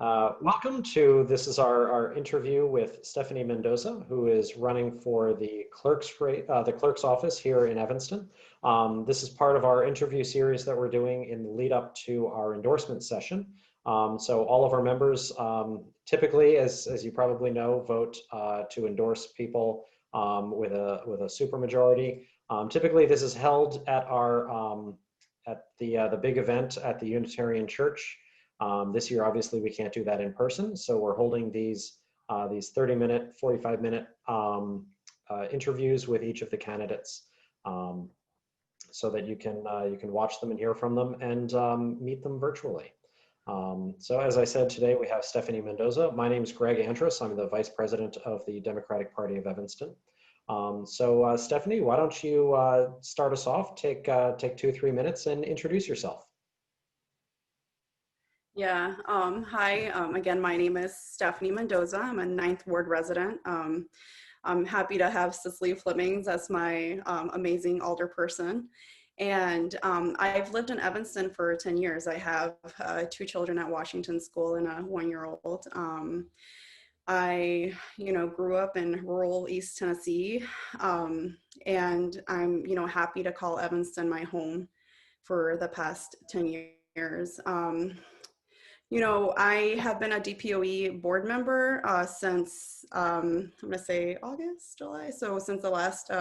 Welcome to, this is our interview with Stephanie Mendoza, who is running for the clerk's office here in Evanston. This is part of our interview series that we're doing in the lead up to our endorsement session. So all of our members typically, as you probably know, vote to endorse people with a supermajority. Typically, this is held at our at the big event at the Unitarian Church. This year, obviously, we can't do that in person, so we're holding these 30-minute, 45-minute interviews with each of the candidates, so that you can watch them and hear from them and meet them virtually. So as I said, today we have Stephanie Mendoza. My name is Greg Andrus. I'm the Vice President of the Democratic Party of Evanston. Stephanie, why don't you start us off? Take 2-3 minutes and introduce yourself. Yeah, hi, again, my name is Stephanie Mendoza. I'm a 9th Ward resident. I'm happy to have Cicely Flemings as my amazing alderperson. And I've lived in Evanston for 10 years. I have 2 children at Washington School and a 1-year-old. I, grew up in rural East Tennessee, and I'm, happy to call Evanston my home for the past 10 years. I have been a DPOE board member since, I'm going to say August, July. So since the last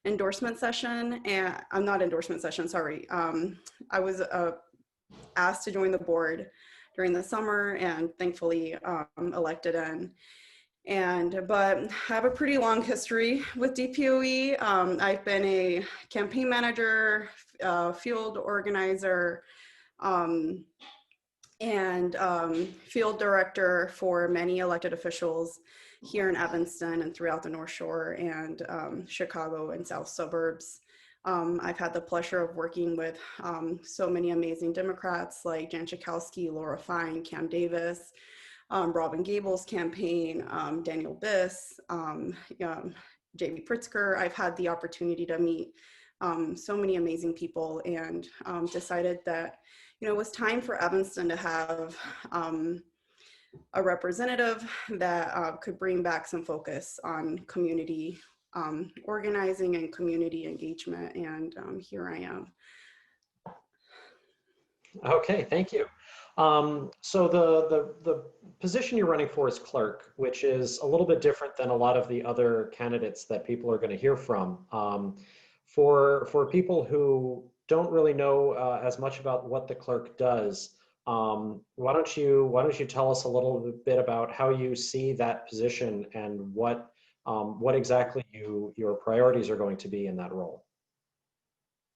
endorsement session, and I'm not endorsement session, sorry. I was asked to join the board during the summer and thankfully elected in. But I have a pretty long history with DPOE. I've been a campaign manager, field organizer, and field director for many elected officials here in Evanston and throughout the North Shore and Chicago and South suburbs. I've had the pleasure of working with so many amazing Democrats like Jan Schakowsky, Laura Fine, Cam Davis, Robin Gable's campaign, Daniel Biss, Jamie Pritzker. I've had the opportunity to meet so many amazing people and decided that it was time for Evanston to have a representative that could bring back some focus on community organizing and community engagement, and here I am. Okay, thank you. So the position you're running for is clerk, which is a little bit different than a lot of the other candidates that people are going to hear from. For people who don't really know as much about what the clerk does, why don't you tell us a little bit about how you see that position and what exactly your priorities are going to be in that role?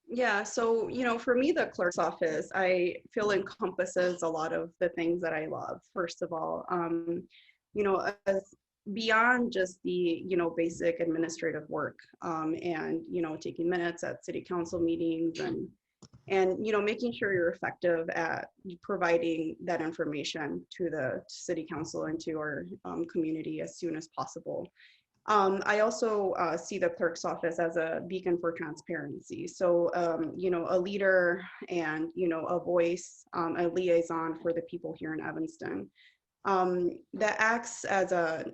Yeah, so, for me, the clerk's office, I feel encompasses a lot of the things that I love. First of all, as beyond just the, basic administrative work and, taking minutes at city council meetings and making sure you're effective at providing that information to the city council and to our community as soon as possible. I also see the clerk's office as a beacon for transparency. So, a leader and, a voice, a liaison for the people here in Evanston that acts as a,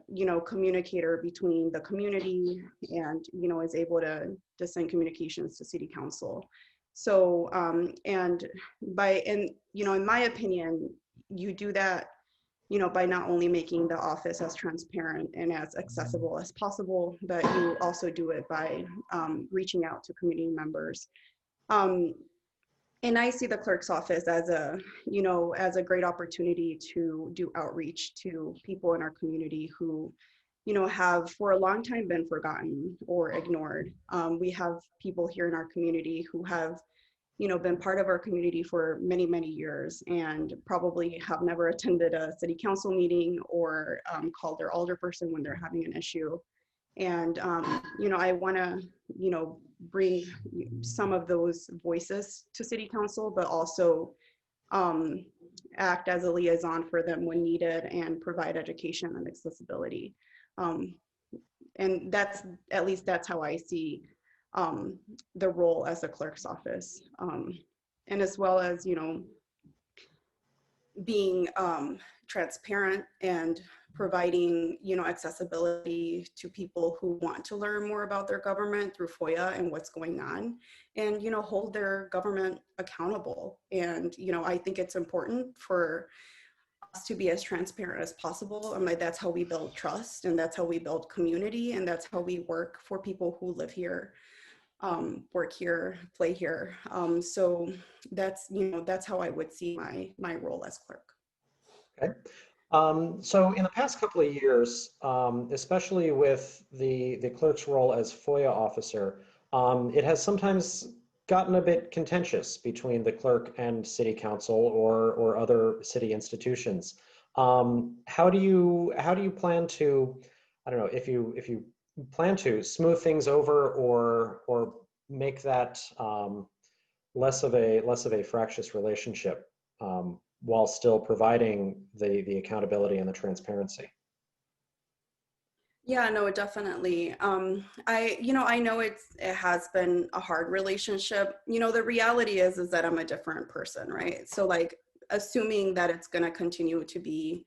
communicator between the community and, is able to send communications to city council. So, in my opinion, you do that by not only making the office as transparent and as accessible as possible, but you also do it by reaching out to community members. And I see the clerk's office as a great opportunity to do outreach to people in our community who, have for a long time been forgotten or ignored. We have people here in our community who have been part of our community for many, many years and probably have never attended a city council meeting or called their alderperson when they're having an issue. And, I want to, bring some of those voices to city council, but also act as a liaison for them when needed and provide education and accessibility. And at least that's how I see the role as a clerk's office, and as well as being transparent and providing, accessibility to people who want to learn more about their government through FOIA and what's going on, and, hold their government accountable. And, I think it's important for us to be as transparent as possible. And like, that's how we build trust, and that's how we build community, and that's how we work for people who live here, work here, play here. So that's how I would see my role as clerk. Okay. So in the past couple of years, especially with the clerk's role as FOIA officer, it has sometimes gotten a bit contentious between the clerk and city council or other city institutions. How do you plan to, I don't know, if you plan to smooth things over or make that less of a fractious relationship, while still providing the accountability and the transparency? Yeah, no, definitely. I know it has been a hard relationship. The reality is that I'm a different person, right? So like, assuming that it's going to continue to be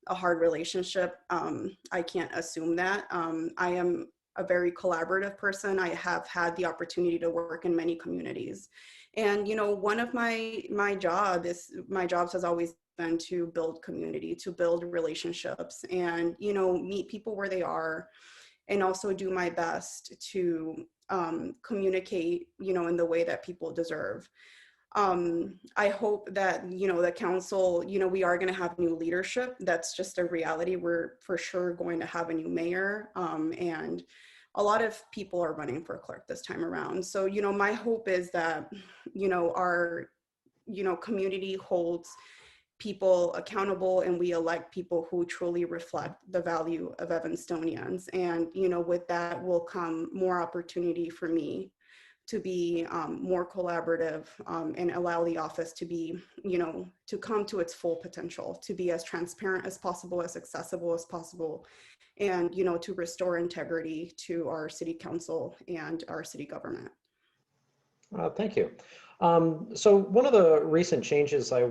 a hard relationship, I can't assume that. I am a very collaborative person. I have had the opportunity to work in many communities, and one of my jobs has always been to build community, to build relationships, and meet people where they are, and also do my best to communicate in the way that people deserve. I hope that the council, we are going to have new leadership. That's just a reality. We're for sure going to have a new mayor, and a lot of people are running for clerk this time around. So my hope is that our community holds people accountable, and we elect people who truly reflect the value of Evanstonians. And with that will come more opportunity for me to be more collaborative, and allow the office to be, to come to its full potential, to be as transparent as possible, as accessible as possible, and, to restore integrity to our city council and our city government. Thank you. So one of the recent changes I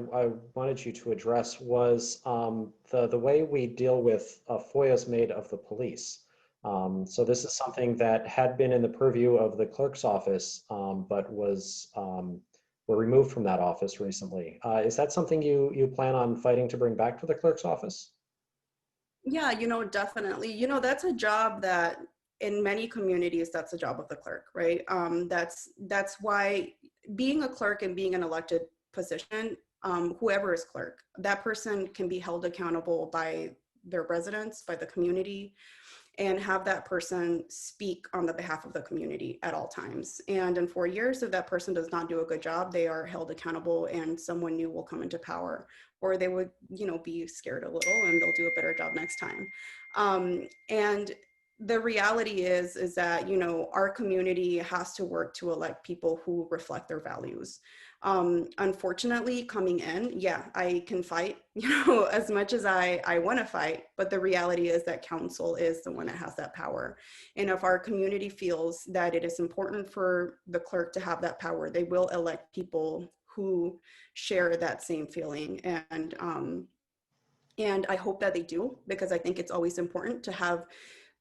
wanted you to address was the way we deal with FOIAs made of the police. So this is something that had been in the purview of the clerk's office, but were removed from that office recently. Is that something you plan on fighting to bring back to the clerk's office? Yeah, definitely. That's a job that in many communities, that's the job of the clerk, right? That's why being a clerk and being an elected position, whoever is clerk, that person can be held accountable by their residents, by the community, and have that person speak on the behalf of the community at all times. And in 4 years, if that person does not do a good job, they are held accountable, and someone new will come into power, or they would, be scared a little, and they'll do a better job next time. And the reality is that, our community has to work to elect people who reflect their values. Unfortunately, coming in, yeah, I can fight, as much as I want to fight, but the reality is that council is the one that has that power. And if our community feels that it is important for the clerk to have that power, they will elect people who share that same feeling. And I hope that they do, because I think it's always important to have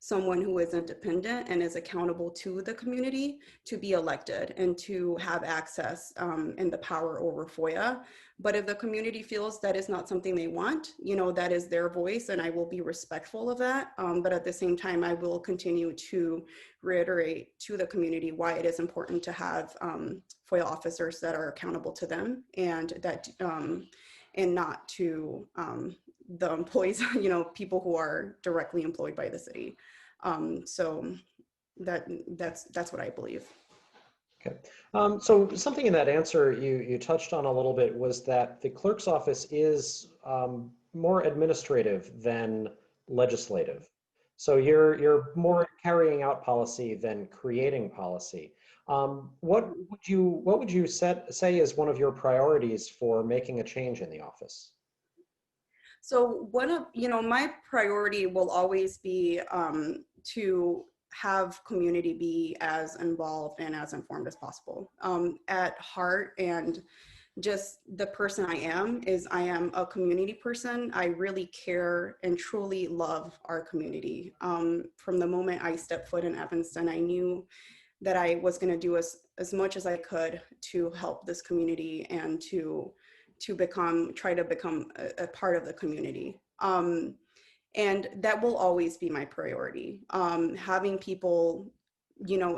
someone who is independent and is accountable to the community to be elected and to have access, and the power over FOIA. But if the community feels that is not something they want, that is their voice, and I will be respectful of that. But at the same time, I will continue to reiterate to the community why it is important to have FOIA officers that are accountable to them, and that and not to the employees, people who are directly employed by the city. So that's what I believe. Okay. So something in that answer you touched on a little bit was that the clerk's office is more administrative than legislative. So you're more carrying out policy than creating policy. What would you say is one of your priorities for making a change in the office? So one of, my priority will always be to have community be as involved and as informed as possible. At heart, and just the person I am is I am a community person. I really care and truly love our community. From the moment I stepped foot in Evanston, I knew that I was going to do as much as I could to help this community and to try to become a part of the community. And that will always be my priority. Having people,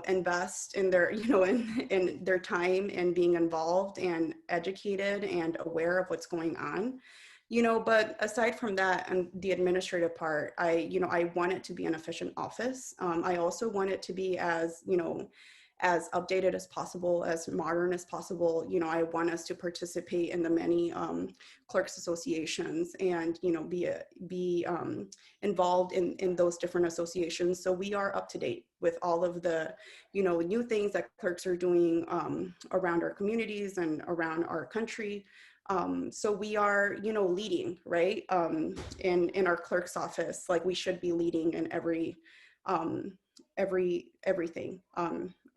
invest in their, in their time and being involved and educated and aware of what's going on. But aside from that and the administrative part, I want it to be an efficient office. I also want it to be as updated as possible, as modern as possible. I want us to participate in the many clerks associations and, be involved in those different associations. So we are up to date with all of the, new things that clerks are doing around our communities and around our country. So we are, leading, right? In our clerk's office, like we should be leading in everything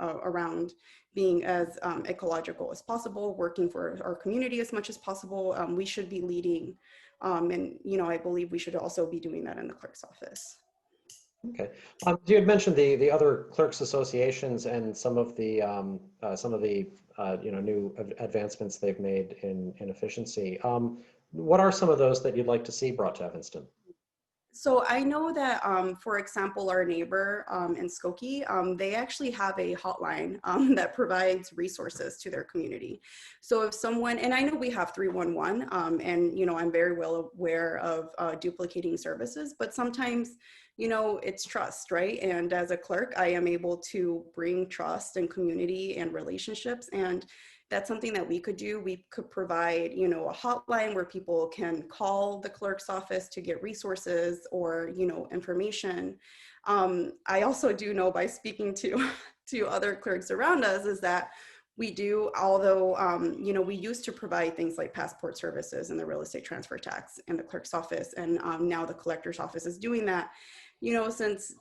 around being as ecological as possible, working for our community as much as possible. We should be leading. And, I believe we should also be doing that in the clerk's office. Okay. You had mentioned the other clerks associations and some of the new advancements they've made in efficiency. What are some of those that you'd like to see brought to Evanston? So I know that, for example, our neighbor in Skokie, they actually have a hotline that provides resources to their community. So if someone, and I know we have 311, and I'm very well aware of duplicating services, but sometimes, it's trust, right? And as a clerk, I am able to bring trust and community and relationships, and that's something that we could do. We could provide, a hotline where people can call the clerk's office to get resources or, information. I also do know by speaking to, to other clerks around us is that we do, although, we used to provide things like passport services and the real estate transfer tax in the clerk's office. And now the collector's office is doing that, since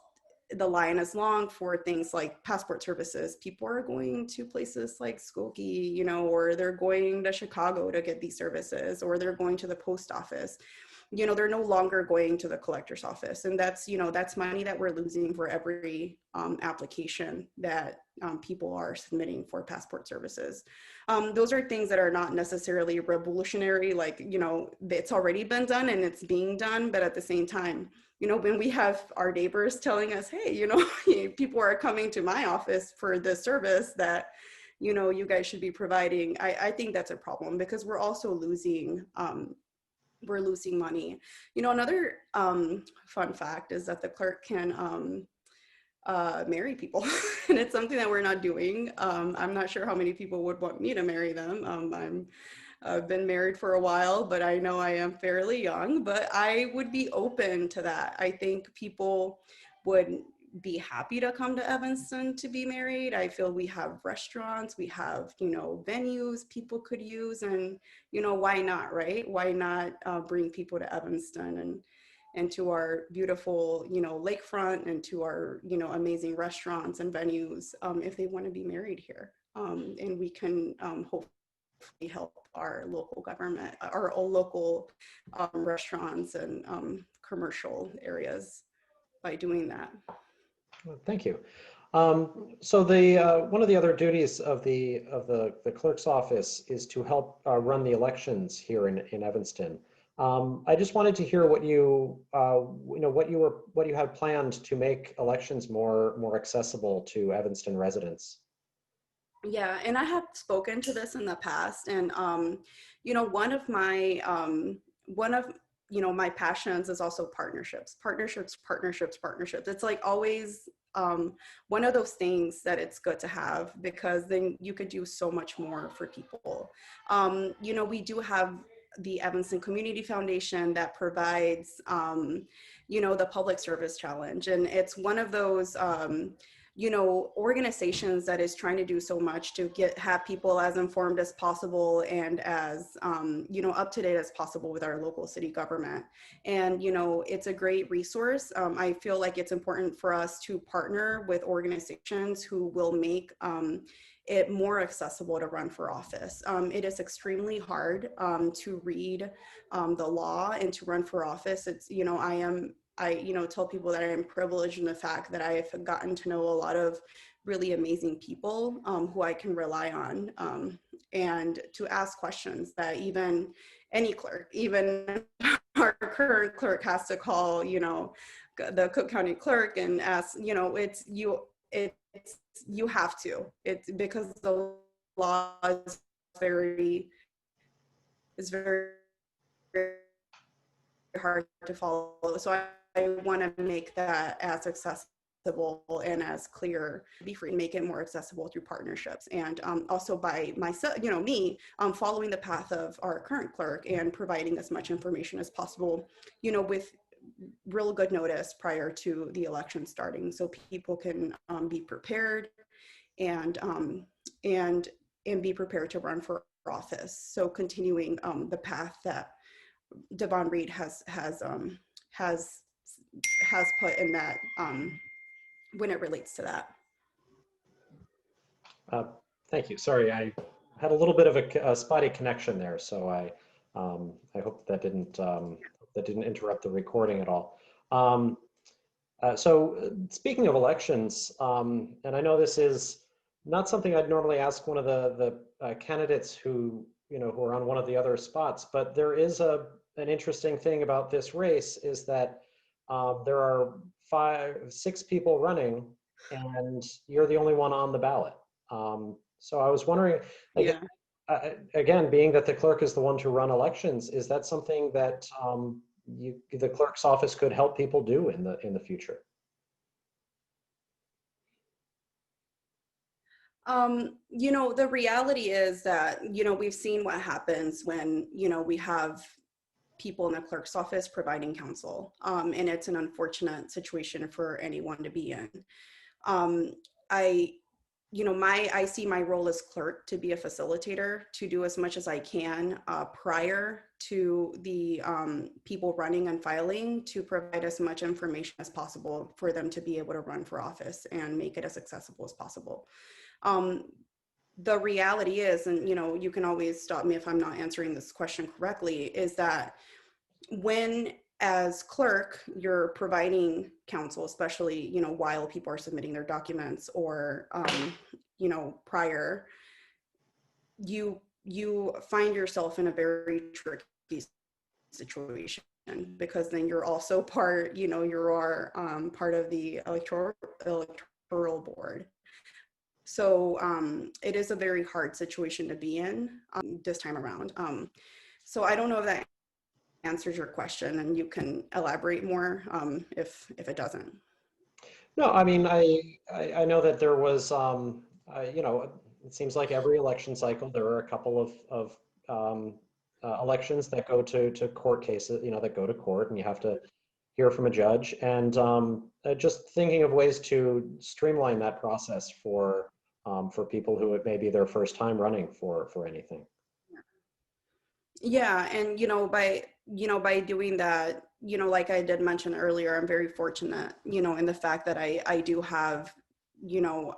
the line is long for things like passport services. People are going to places like Skokie, or they're going to Chicago to get these services, or they're going to the post office. They're no longer going to the collector's office. And that's, that's money that we're losing for every application that people are submitting for passport services. Those are things that are not necessarily revolutionary, like, it's already been done and it's being done, but at the same time, when we have our neighbors telling us, hey, people are coming to my office for this service that, you guys should be providing, I think that's a problem because we're also losing, we're losing money. Another fun fact is that the clerk can marry people and it's something that we're not doing. I'm not sure how many people would want me to marry them. I've been married for a while, but I know I am fairly young, but I would be open to that. I think people would be happy to come to Evanston to be married. I feel we have restaurants, we have, venues people could use, and, why not, right? Why not bring people to Evanston and to our beautiful, lakefront and to our, amazing restaurants and venues if they want to be married here. And we can hopefully help our local government, our local restaurants and commercial areas by doing that. Thank you. So the one of the other duties of the clerk's office is to help run the elections here in Evanston. I just wanted to hear what you had planned to make elections more accessible to Evanston residents. Yeah, and I have spoken to this in the past, and one of my passions is also partnerships. It's like always one of those things that it's good to have because then you could do so much more for people. We do have the Evanston Community Foundation that provides the Public Service Challenge, and it's one of those organizations that is trying to do so much to have people as informed as possible and as up to date as possible with our local city government. And it's a great resource. I feel like it's important for us to partner with organizations who will make it more accessible to run for office. It is extremely hard to read the law and to run for office. It's I tell people that I am privileged in the fact that I've gotten to know a lot of really amazing people who I can rely on, and to ask questions that even any clerk, even our current clerk, has to call, the Cook County clerk and ask, you have to. It's because the law is very hard to follow. So I want to make that as accessible and as clear, be free, and make it more accessible through partnerships. And also by myself, me, following the path of our current clerk and providing as much information as possible, with real good notice prior to the election starting, so people can be prepared and be prepared to run for office. So continuing the path that Devon Reed has put in that when it relates to that. Thank you. Sorry, I had a little bit of a spotty connection there, so I hope that didn't interrupt the recording at all. So speaking of elections, and I know this is not something I'd normally ask one of the candidates who are on one of the other spots, but there is an interesting thing about this race is that there are 6 people running, and you're the only one on the ballot. So I was wondering, again, being that the clerk is the one to run elections, is that something that the clerk's office could help people do in the future? The reality is that, we've seen what happens when, we have people in the clerk's office providing counsel. And it's an unfortunate situation for anyone to be in. I see my role as clerk to be a facilitator, to do as much as I can prior to the people running and filing, to provide as much information as possible for them to be able to run for office and make it as accessible as possible. The reality is, and you can always stop me if I'm not answering this question correctly, is that when as clerk you're providing counsel, especially while people are submitting their documents or prior, you find yourself in a very tricky situation, because then you're also part you are part of the electoral board. So it is a very hard situation to be in this time around. So I don't know if that answers your question, and you can elaborate more if it doesn't. No, I mean, I know that there was, it seems like every election cycle, there are a couple of elections that go to court cases, that go to court, and you have to hear from a judge. And just thinking of ways to streamline that process for people who it may be their first time running for anything. Yeah, and by doing that, like I did mention earlier, I'm very fortunate, in the fact that I do have,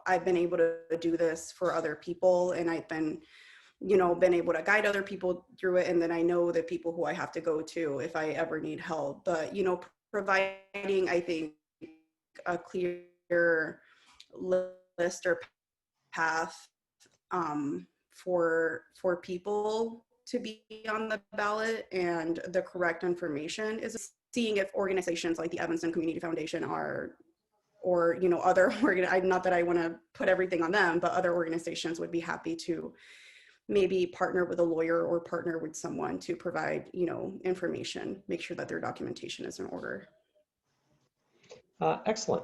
I've been able to do this for other people, and I've been able to guide other people through it, and then I know the people who I have to go to if I ever need help. But providing, I think, a clear list or path for people to be on the ballot and the correct information is seeing if organizations like the Evanston Community Foundation or other not that I want to put everything on them, but other organizations would be happy to maybe partner with a lawyer or partner with someone to provide information, make sure that their documentation is in order. Excellent.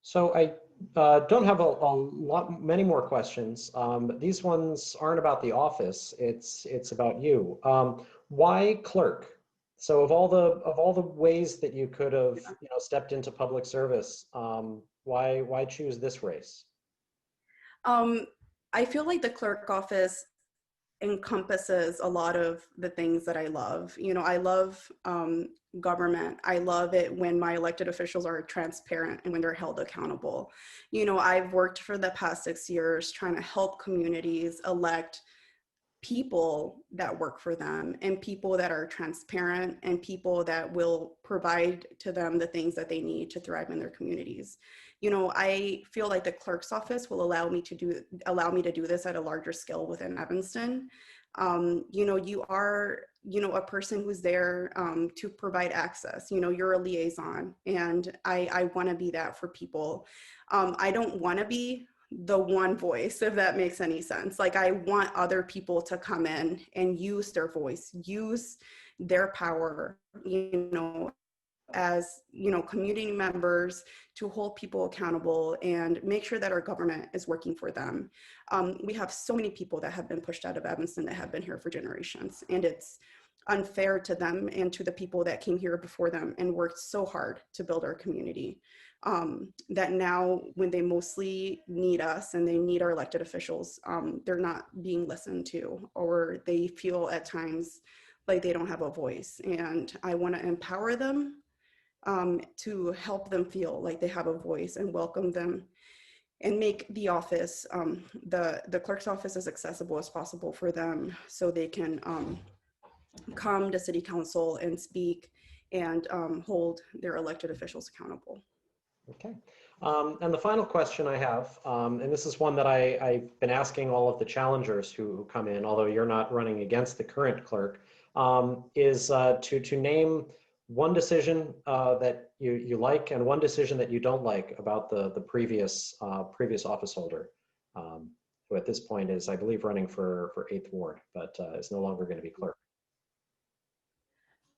So I don't have many more questions. These ones aren't about the office. It's about you. Why clerk? So of all the ways that you could have stepped into public service, Why choose this race? Um, I feel like the clerk office encompasses a lot of the things that I love. You know, I love government. I love it when my elected officials are transparent and when they're held accountable. You know, I've worked for the past 6 years trying to help communities elect people that work for them and people that are transparent and people that will provide to them the things that they need to thrive in their communities. You know, I feel like the clerk's office will allow me to do this at a larger scale within Evanston. You know, you are, you know, a person who's there to provide access. You know, you're a liaison, and I want to be that for people. I don't want to be the one voice, if that makes any sense. Like, I want other people to come in and use their voice, use their power, you know, as, you know, community members, to hold people accountable and make sure that our government is working for them. We have so many people that have been pushed out of Evanston that have been here for generations, and it's unfair to them and to the people that came here before them and worked so hard to build our community. That now, when they mostly need us and they need our elected officials, they're not being listened to, or they feel at times like they don't have a voice. And I want to empower them, to help them feel like they have a voice and welcome them, and make the office, the clerk's office, as accessible as possible for them, so they can come to city council and speak and hold their elected officials accountable. Okay. And the final question I have, and this is one that I've been asking all of the challengers who come in, although you're not running against the current clerk, is to name one decision that you like and one decision that you don't like about the previous office holder, who at this point is, I believe, running for 8th Ward, but is no longer going to be clerk.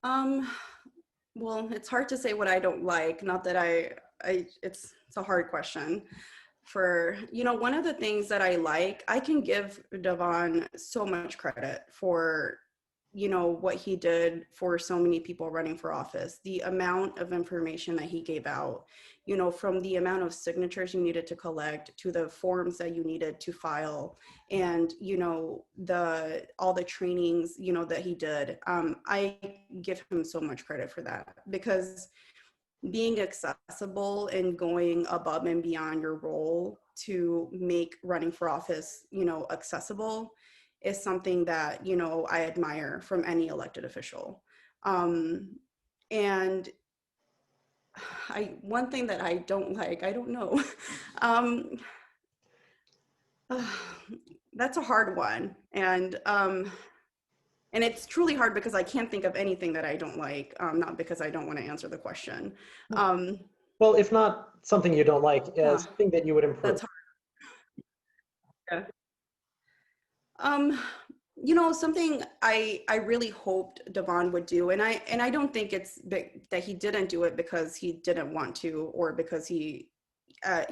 Um, well, it's hard to say what I don't like. Not that it's a hard question. For, you know, one of the things that I like, I can give Devon so much credit for, you know, what he did for so many people running for office. The amount of information that he gave out, you know, from the amount of signatures you needed to collect to the forms that you needed to file, and, you know, all the trainings, you know, that he did. I give him so much credit for that, because being accessible and going above and beyond your role to make running for office, you know, accessible, is something that, you know, I admire from any elected official. And one thing that I don't like, I don't know. um, that's a hard one. And it's truly hard because I can't think of anything that I don't like, not because I don't want to answer the question. Um, Well, if not something you don't like, uh, something that you would improve. that's hard. Um, you know, something I really hoped Devon would do, and I don't think it's that he didn't do it because he didn't want to, or because he,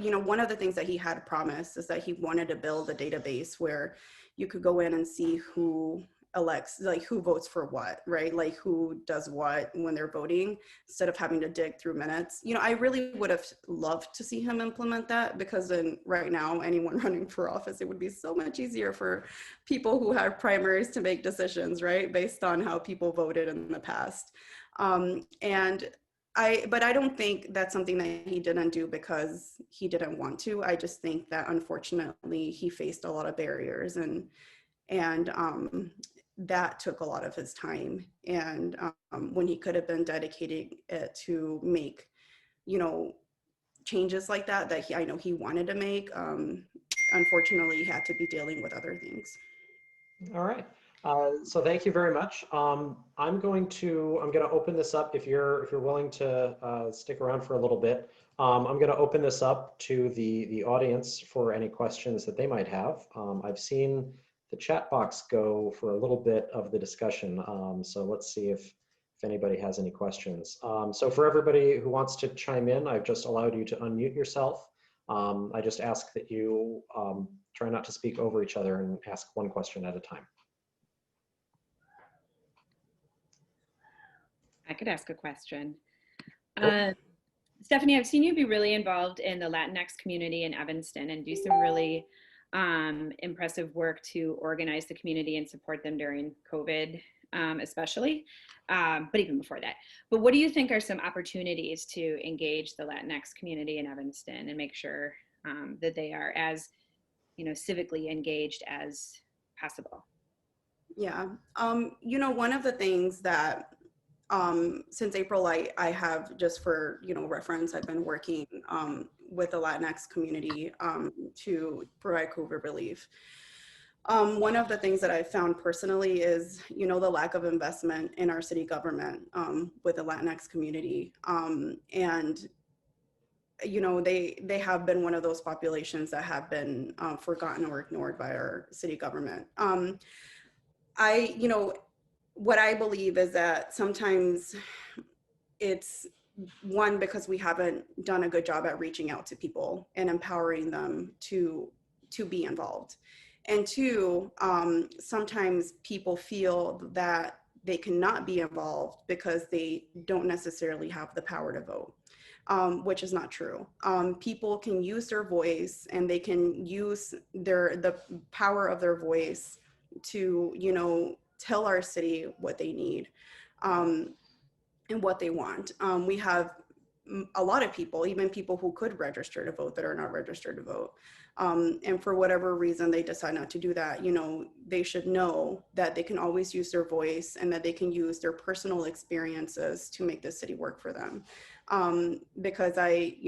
you know, one of the things that he had promised is that he wanted to build a database where you could go in and see who elects, like who votes for what, right? Like who does what when they're voting, instead of having to dig through minutes. You know, I really would have loved to see him implement that, because then right now, anyone running for office, it would be so much easier for people who have primaries to make decisions, right? Based on how people voted in the past. And but I don't think that's something that he didn't do because he didn't want to. I just think that unfortunately he faced a lot of barriers, and that took a lot of his time. And when he could have been dedicating it to make, you know, changes like that, I know he wanted to make, unfortunately he had to be dealing with other things. All right. So thank you very much. I'm going to open this up if you're willing to stick around for a little bit. I'm going to open this up to the audience for any questions that they might have. I've seen the chat box go for a little bit of the discussion. So let's see if anybody has any questions. So for everybody who wants to chime in, I've just allowed you to unmute yourself. I just ask that you try not to speak over each other and ask one question at a time. I could ask a question. Nope. Stephanie, I've seen you be really involved in the Latinx community in Evanston and do some really impressive work to organize the community and support them during COVID, especially, but even before that. But what do you think are some opportunities to engage the Latinx community in Evanston and make sure that they are as, civically engaged as possible? Yeah. One of the things that since April, I have, just for, reference, I've been working with the Latinx community to provide COVID relief. One of the things that I found personally is, the lack of investment in our city government with the Latinx community. And they have been one of those populations that have been forgotten or ignored by our city government. I, what I believe is that sometimes it's, one, because we haven't done a good job at reaching out to people and empowering them to be involved. And two, sometimes people feel that they cannot be involved because they don't necessarily have the power to vote. Which is not true. People can use their voice, and they can use the power of their voice to, tell our city what they need and what they want. We have a lot of people, even people who could register to vote, that are not registered to vote. And for whatever reason they decide not to do that, they should know that they can always use their voice, and that they can use their personal experiences to make the city work for them. Because and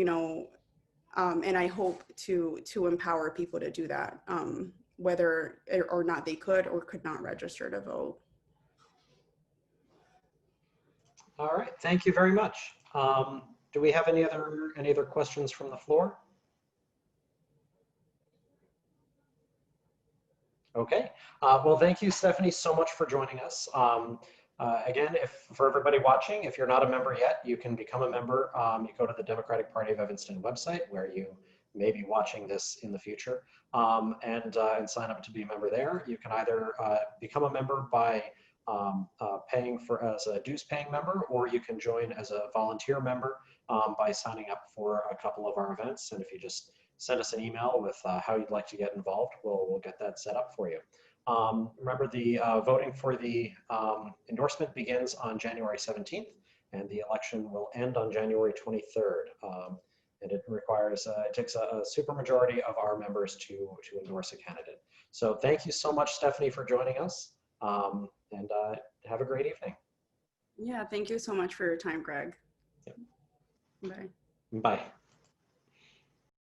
I hope to empower people to do that, whether or not they could or could not register to vote. All right, thank you very much. Do we have any other questions from the floor? Okay, well, thank you, Stephanie, so much for joining us. Again, for everybody watching, if you're not a member yet, you can become a member. You go to the Democratic Party of Evanston website, where you may be watching this in the future, and sign up to be a member there. You can either become a member by paying as a dues paying member, or you can join as a volunteer member by signing up for a couple of our events. And if you just send us an email with how you'd like to get involved, we'll get that set up for you. Remember, the voting for the endorsement begins on January 17th, and the election will end on January 23rd. And it takes a supermajority of our members to endorse a candidate. So thank you so much, Stephanie, for joining us, and have a great evening. Yeah, thank you so much for your time, Greg. Yep. Bye. Bye.